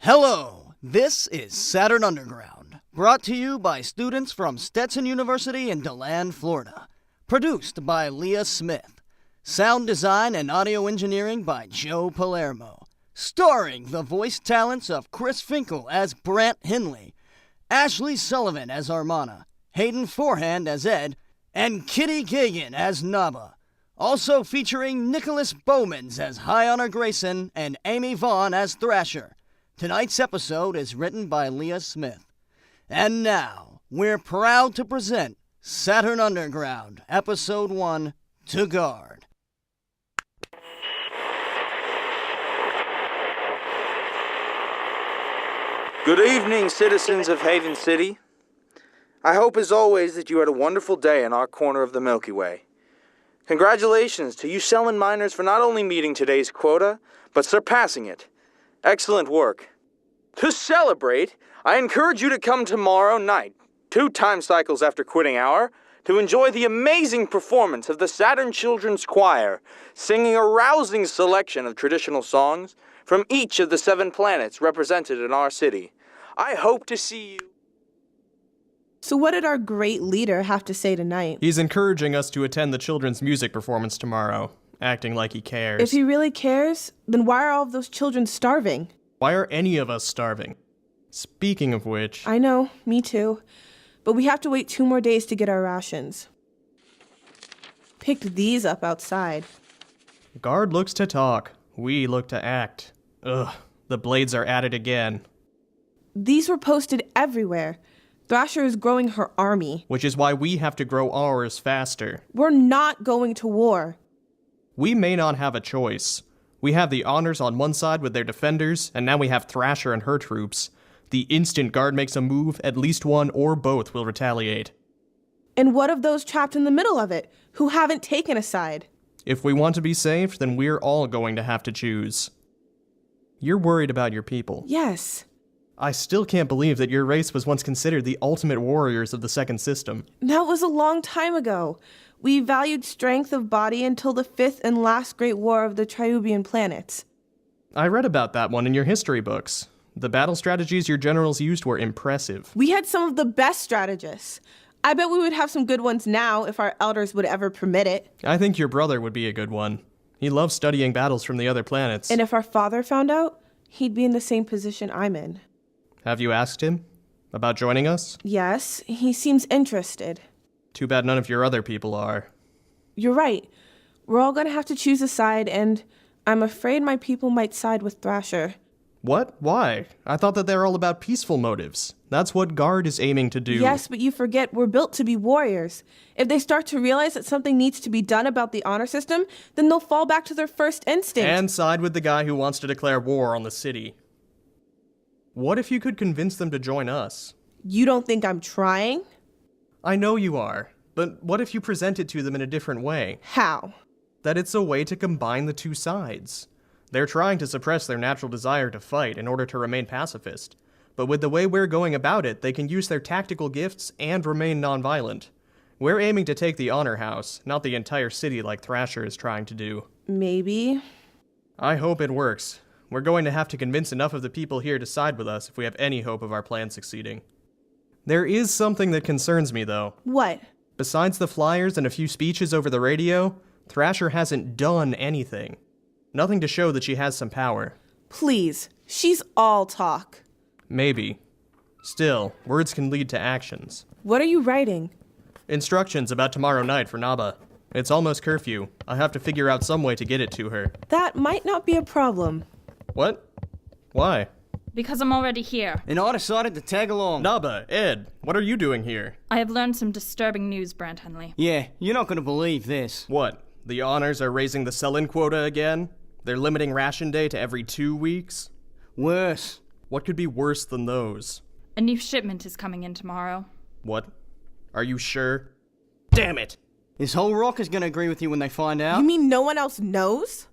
Hello, this is Saturn Underground, brought to you by students from Stetson University in DeLand, Florida. Produced by Leah Smith. Sound design and audio engineering by Joe Palermo. Starring the voice talents of Chris Finkle as Brant Henley, Ashley Sullivan as Armana, Hayden Forehand as Ed, and Kitty Geoghan as Naba. Also featuring Nicholas Bouwmans as High Honor Grayson and Amie Vaughan as Thrasher. Tonight's episode is written by Leah Smith. And now, we're proud to present Saturn Underground, Episode 1, To Guard. Good evening, citizens of Haven City. I hope as always that you had a wonderful day in our corner of the Milky Way. Congratulations to you Selin miners for not only meeting today's quota, but surpassing it. Excellent work. To celebrate, I encourage you to come tomorrow night, 2 time cycles after quitting hour, to enjoy the amazing performance of the Saturn Children's Choir, singing a rousing selection of traditional songs from each of the 7 planets represented in our city. I hope to see you. So what did our great leader have to say tonight? He's encouraging us to attend the children's music performance tomorrow, acting like he cares. If he really cares, then why are all of those children starving? Why are any of us starving? Speaking of which... I know, me too. But we have to wait 2 more days to get our rations. Picked these up outside. Guard looks to talk. We look to act. Ugh, the blades are at it again. These were posted everywhere. Thrasher is growing her army. Which is why we have to grow ours faster. We're not going to war. We may not have a choice. We have the honors on one side with their defenders, and now we have Thrasher and her troops. The instant Guard makes a move, at least one or both will retaliate. And what of those trapped in the middle of it, who haven't taken a side? If we want to be safe, then we're all going to have to choose. You're worried about your people. Yes. I still can't believe that your race was once considered the ultimate warriors of the second system. That was a long time ago. We valued strength of body until the 5th and last great war of the Triubian planets. I read about that one in your history books. The battle strategies your generals used were impressive. We had some of the best strategists. I bet we would have some good ones now if our elders would ever permit it. I think your brother would be a good one. He loves studying battles from the other planets. And if our father found out, he'd be in the same position I'm in. Have you asked him about joining us? Yes, he seems interested. Too bad none of your other people are. You're right. We're all gonna have to choose a side, and I'm afraid my people might side with Thrasher. What? Why? I thought that they're all about peaceful motives. That's what Guard is aiming to do. Yes, but you forget we're built to be warriors. If they start to realize that something needs to be done about the honor system, then they'll fall back to their first instinct. And side with the guy who wants to declare war on the city. What if you could convince them to join us? You don't think I'm trying? I know you are, but what if you present it to them in a different way? How? That it's a way to combine the 2 sides. They're trying to suppress their natural desire to fight in order to remain pacifist. But with the way we're going about it, they can use their tactical gifts and remain nonviolent. We're aiming to take the Honor House, not the entire city like Thrasher is trying to do. Maybe. I hope it works. We're going to have to convince enough of the people here to side with us if we have any hope of our plan succeeding. There is something that concerns me, though. What? Besides the flyers and a few speeches over the radio, Thrasher hasn't done anything. Nothing to show that she has some power. Please, she's all talk. Maybe. Still, words can lead to actions. What are you writing? Instructions about tomorrow night for Naba. It's almost curfew. I have to figure out some way to get it to her. That might not be a problem. What? Why? Because I'm already here. And I decided to tag along. Naba, Ed, what are you doing here? I have learned some disturbing news, Brant Henley. Yeah, you're not gonna believe this. What? The honors are raising the sell-in quota again? They're limiting ration day to every 2 weeks? Worse. What could be worse than those? A new shipment is coming in tomorrow. What? Are you sure? Damn it! This whole rock is gonna agree with you when they find out. You mean no one else knows?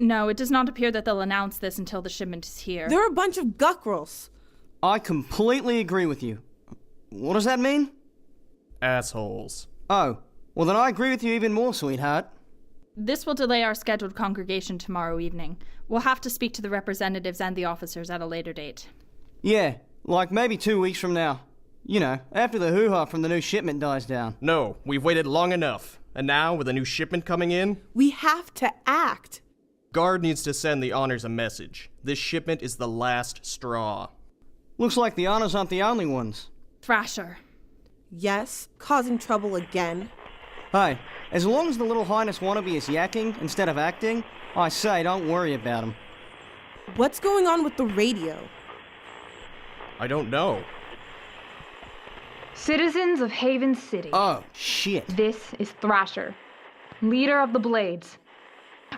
No, it does not appear that they'll announce this until the shipment is here. They're a bunch of guckrels. I completely agree with you. What does that mean? Assholes. Oh, well then I agree with you even more, sweetheart. This will delay our scheduled congregation tomorrow evening. We'll have to speak to the representatives and the officers at a later date. Yeah, like maybe 2 weeks from now. You know, after the hoo-ha from the new shipment dies down. No, we've waited long enough. And now, with a new shipment coming in, We have to act. Guard needs to send the Honors a message. This shipment is the last straw. Looks like the Honors aren't the only ones. Thrasher. Yes, causing trouble again. Hey, as long as the Little Highness wannabe is yakking instead of acting, I say don't worry about him. What's going on with the radio? I don't know. Citizens of Haven City, Oh, shit. this is Thrasher, leader of the Blades.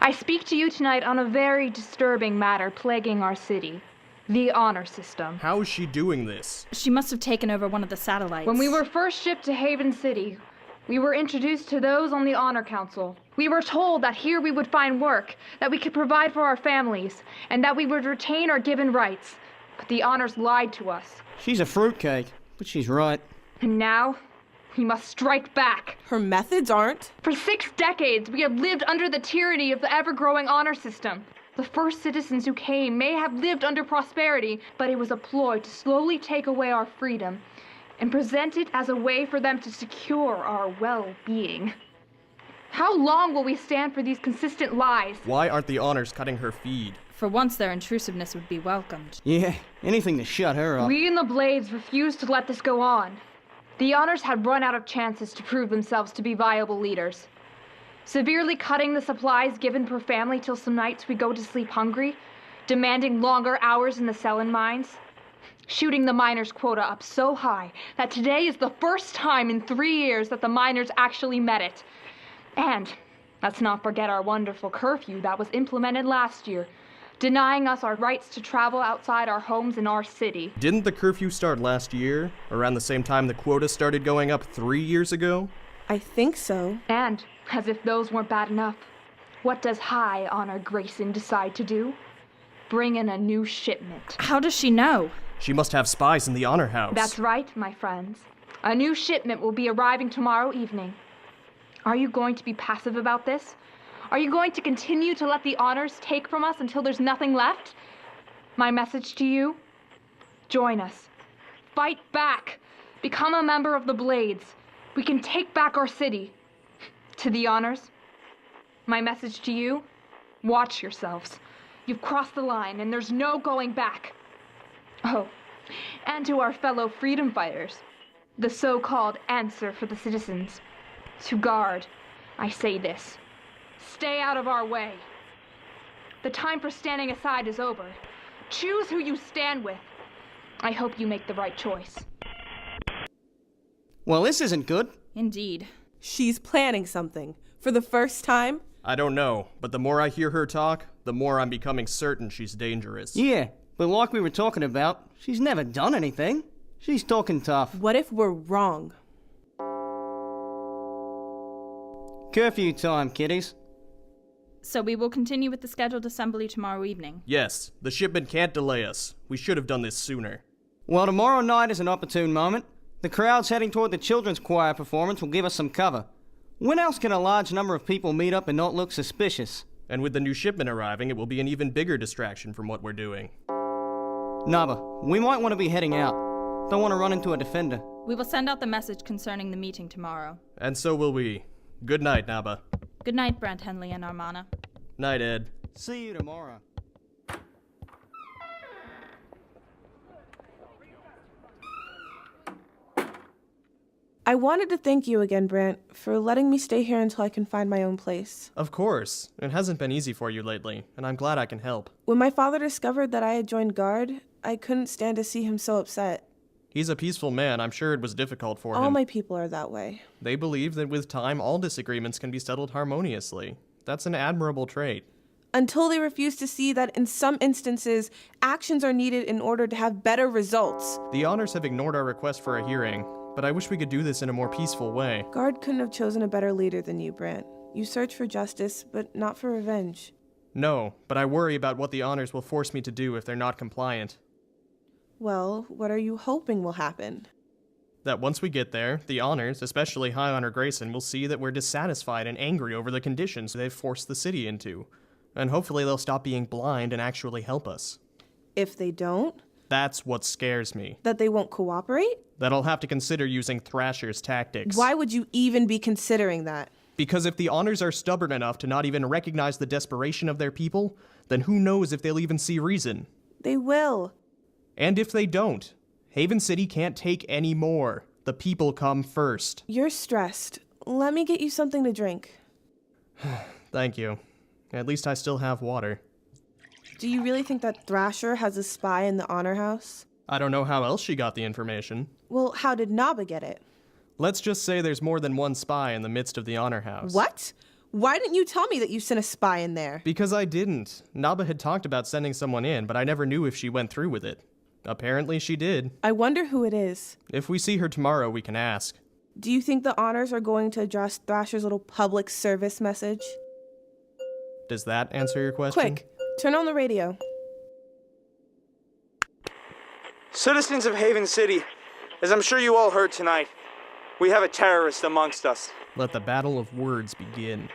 I speak to you tonight on a very disturbing matter plaguing our city, the honor system. How is she doing this? She must have taken over one of the satellites. When we were first shipped to Haven City, we were introduced to those on the Honor Council. We were told that here we would find work, that we could provide for our families, and that we would retain our given rights. But the Honors lied to us. She's a fruitcake, but she's right. And now, we must strike back. Her methods aren't. For 6 decades, we have lived under the tyranny of the ever-growing honor system. The first citizens who came may have lived under prosperity, but it was a ploy to slowly take away our freedom and present it as a way for them to secure our well-being. How long will we stand for these consistent lies? Why aren't the Honors cutting her feed? For once, their intrusiveness would be welcomed. Yeah, anything to shut her up. We in the Blades refuse to let this go on. The Honors had run out of chances to prove themselves to be viable leaders. Severely cutting the supplies given per family till some nights we go to sleep hungry, demanding longer hours in the Sullivan mines, shooting the miners' quota up so high that today is the first time in 3 years that the miners actually met it. And let's not forget our wonderful curfew that was implemented last year, denying us our rights to travel outside our homes in our city. Didn't the curfew start last year, around the same time the quota started going up 3 years ago? I think so. And, as if those weren't bad enough, what does High Honor Grayson decide to do? Bring in a new shipment. How does she know? She must have spies in the Honor House. That's right, my friends. A new shipment will be arriving tomorrow evening. Are you going to be passive about this? Are you going to continue to let the Honors take from us until there's nothing left? My message to you? Join us. Fight back. Become a member of the Blades. We can take back our city. To the Honors, my message to you? Watch yourselves. You've crossed the line and there's no going back. Oh, and to our fellow freedom fighters, the so-called answer for the citizens. To Guard, I say this. Stay out of our way. The time for standing aside is over. Choose who you stand with. I hope you make the right choice. Well, this isn't good. Indeed. She's planning something. For the first time? I don't know, but the more I hear her talk, the more I'm becoming certain she's dangerous. Yeah, but like we were talking about, she's never done anything. She's talking tough. What if we're wrong? Curfew time, kiddies. So we will continue with the scheduled assembly tomorrow evening. Yes, the shipment can't delay us. We should have done this sooner. Well, tomorrow night is an opportune moment. The crowds heading toward the children's choir performance will give us some cover. When else can a large number of people meet up and not look suspicious? And with the new shipment arriving, it will be an even bigger distraction from what we're doing. Naba, we might want to be heading out. Don't want to run into a defender. We will send out the message concerning the meeting tomorrow. And so will we. Good night, Naba. Good night, Brant, Henley, and Armana. Night, Ed. See you tomorrow. I wanted to thank you again, Brant, for letting me stay here until I can find my own place. Of course. It hasn't been easy for you lately, and I'm glad I can help. When my father discovered that I had joined Guard, I couldn't stand to see him so upset. He's a peaceful man. I'm sure it was difficult for him. All my people are that way. They believe that with time, all disagreements can be settled harmoniously. That's an admirable trait. Until they refuse to see that in some instances, actions are needed in order to have better results. The Honors have ignored our request for a hearing, but I wish we could do this in a more peaceful way. Guard couldn't have chosen a better leader than you, Brant. You search for justice, but not for revenge. No, but I worry about what the Honors will force me to do if they're not compliant. Well, what are you hoping will happen? That once we get there, the honors, especially High Honor Grayson, will see that we're dissatisfied and angry over the conditions they've forced the city into. And hopefully they'll stop being blind and actually help us. If they don't? That's what scares me. That they won't cooperate? That I'll have to consider using Thrasher's tactics. Why would you even be considering that? Because if the honors are stubborn enough to not even recognize the desperation of their people, then who knows if they'll even see reason. They will. And if they don't, Haven City can't take any more. The people come first. You're stressed. Let me get you something to drink. Thank you. At least I still have water. Do you really think that Thrasher has a spy in the Honor House? I don't know how else she got the information. Well, how did Naba get it? Let's just say there's more than one spy in the midst of the Honor House. What? Why didn't you tell me that you sent a spy in there? Because I didn't. Naba had talked about sending someone in, but I never knew if she went through with it. Apparently she did. I wonder who it is. If we see her tomorrow, we can ask. Do you think the honors are going to address Thrasher's little public service message? Does that answer your question? Quick, turn on the radio. Citizens of Haven City, as I'm sure you all heard tonight, we have a terrorist amongst us. Let the battle of words begin.